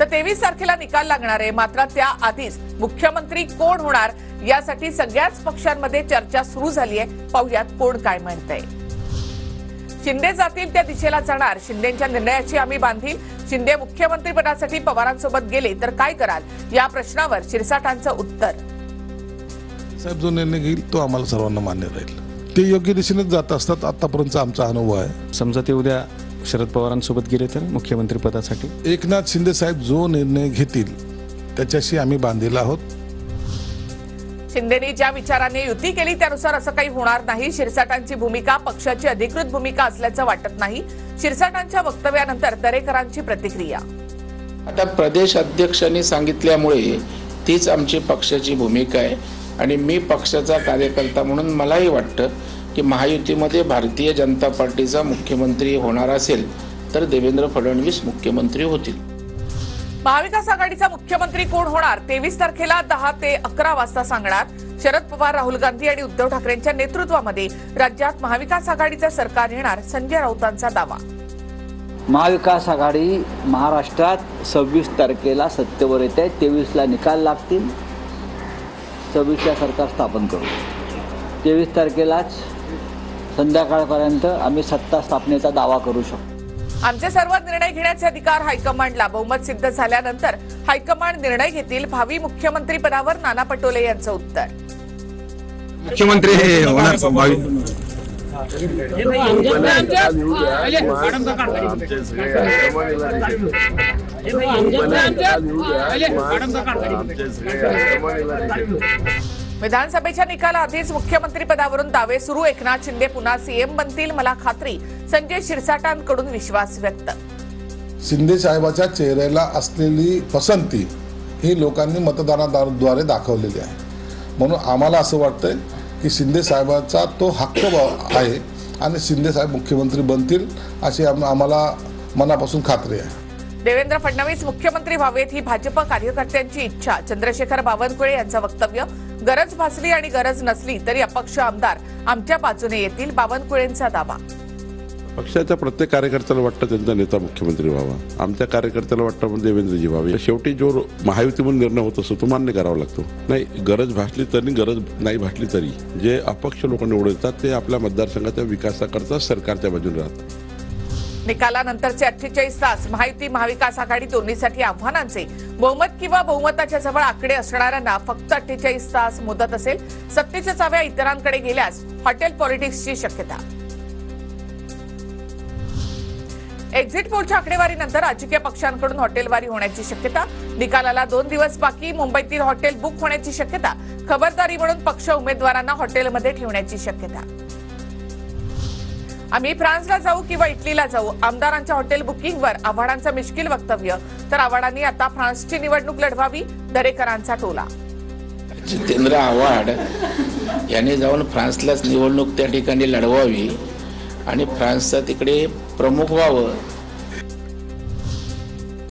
तर 23 तारखेला निकाल लागणार आहे। मात्र त्याआधीच मुख्यमंत्री कोण होणार यासाठी सगळ्याच पक्षांमध्ये चर्चा सुरू झाली आहे। पाहूयात कोण काय म्हणतंय। शिंदे जातील त्या दिशेला जाणार, शिंदेच्या निर्णयाची आम्ही बांधील। शिंदे मुख्यमंत्रीपदासाठी पवारांसोबत गेले तर काय कराल, या प्रश्नावर शिरसाटांचं उत्तर। साहेब जो निर्णय घेईल तो आम्हाला सर्वांना मान्य राहील। ते योग्य दिशेने जात असतात, आतापर्यंत आमचा अनुभव आहे। समजा ते उद्या शरद पवारांसोबत गेले तर मुख्यमंत्रीपदासाठी एकनाथ शिंदे साहेब जो निर्णय घेतील त्याच्याशी आम्ही बांधील आहोत। शिंदेनी ज्या विचाराने युती केली त्यानुसार असं काही होणार नाही। शिरसाटांची भूमिका पक्षाची अधिकृत भूमिका असल्याचं वाटत नाही। शिरसाटांच्या वक्तव्यानंतर दरेकरांची प्रतिक्रिया। आता प्रदेश अध्यक्षांनी सांगितल्यामुळे तीच आमची पक्षाची भूमिका आहे आणि मी पक्षाचा कार्यकर्ता म्हणून मलाही वाटतं की महायुतीमध्ये भारतीय जनता पार्टीचा मुख्यमंत्री होणार असेल तर देवेंद्र फडणवीस मुख्यमंत्री होतील। महाविकास आघाडीचा मुख्यमंत्री कोण होणार 23 तारखेला 10 ते 11 वाजता सांगणार। शरद पवार, राहुल गांधी आणि उद्धव ठाकरेंच्या नेतृत्वामध्ये राज्यात महाविकास आघाडीचं सरकार येणार, संजय राऊतांचा दावा। महाविकास आघाडी महाराष्ट्रात 26 तारखेला सत्तेवर येते, 23 ला निकाल लागतील, 26 ला सरकार स्थापन करू। 23 तारखेलाच संध्याकाळपर्यंत आम्ही सत्ता स्थापनेचा दावा करू शकतो। आमचे सर्व निर्णय घेण्याचे अधिकार हायकमांडला, बहुमत सिद्ध झाल्यानंतर हायकमांड निर्णय घेतील। भावी मुख्यमंत्री पदावर नाना पटोले यांचं उत्तर। मुख्यमंत्री होणार विधानसभेच्या निकालाआधीच मुख्यमंत्री पदावरून दावे सुरू। एकनाथ शिंदे पुन्हा सीएम बनतील, मला खात्री, संजय शिरसाटांकडून विश्वास व्यक्त। शिंदे साहेबाच्या चेहऱ्याला असलेली पसंती ही लोकांनी मतदानाद्वारे दाखवलेली आहे, म्हणून आम्हाला असं वाटतंय की शिंदे साहेबांचा तो हक्क आहे आणि शिंदे साहेब मुख्यमंत्री बनतील अशी आम्हाला मनापासून खात्री आहे। देवेंद्र फडणवीस मुख्यमंत्री व्हावेत ही भाजप कार्यकर्त्यांची इच्छा। चंद्रशेखर बावनकुळे यांचं वक्तव्य। गरज भासली आणि गरज नसली तरी अपक्ष आमदार आमच्या बाजूने येतील, बावनकुळेंचा दावा। पक्षाच्या प्रत्येक कार्यकर्त्याला वाटतं त्यांचा नेता मुख्यमंत्री व्हावा, आमच्या कार्यकर्त्याला वाटतं देवेंद्रजी व्हावे। शेवटी जो महायुतीमधून निर्णय होत असतो तो मान्य करावा लागतो। नाही गरज भासली तरी, गरज नाही भासली तरी जे अपक्ष लोक निवडतात ते आपल्या मतदारसंघाच्या विकासाकरता सरकारच्या बाजूने राहतात। निकालानंतरचे 48 तास महायुती महाविकास आघाडी दोन्हीसाठी आव्हानांचे। बहुमत किंवा बहुमताच्या जवळ आकडे असणाऱ्यांना फक्त 48 तास मुदत असेल। सत्तेच्या चाव्या इतरांकडे गेल्यास हॉटेल पॉलिटिक्सची शक्यता। एक्झिट पोलच्या आकडेवारीनंतर राजकीय पक्षांकडून हॉटेलवारी होण्याची शक्यता। निकालाला 2 दिवस बाकी, मुंबईतील हॉटेल बुक होण्याची शक्यता। खबरदारी म्हणून पक्ष उमेदवारांना हॉटेलमध्ये ठेवण्याची शक्यता। आम्ही फ्रान्सला जाऊ किंवा इटलीला जाऊ, आमदारांच्या हॉटेल बुकिंगवर आव्हाडांचं मिश्किल वक्तव्य। तर आव्हाडांनी आता फ्रान्सची निवडणूक लढवावी, दरेकरांचा टोला। जितेंद्र आव्हाड यांनी जाऊन फ्रान्सलाच निवडणूक त्या ठिकाणी लढवावी आणि फ्रान्सचा तिकडे प्रमुख व्हावं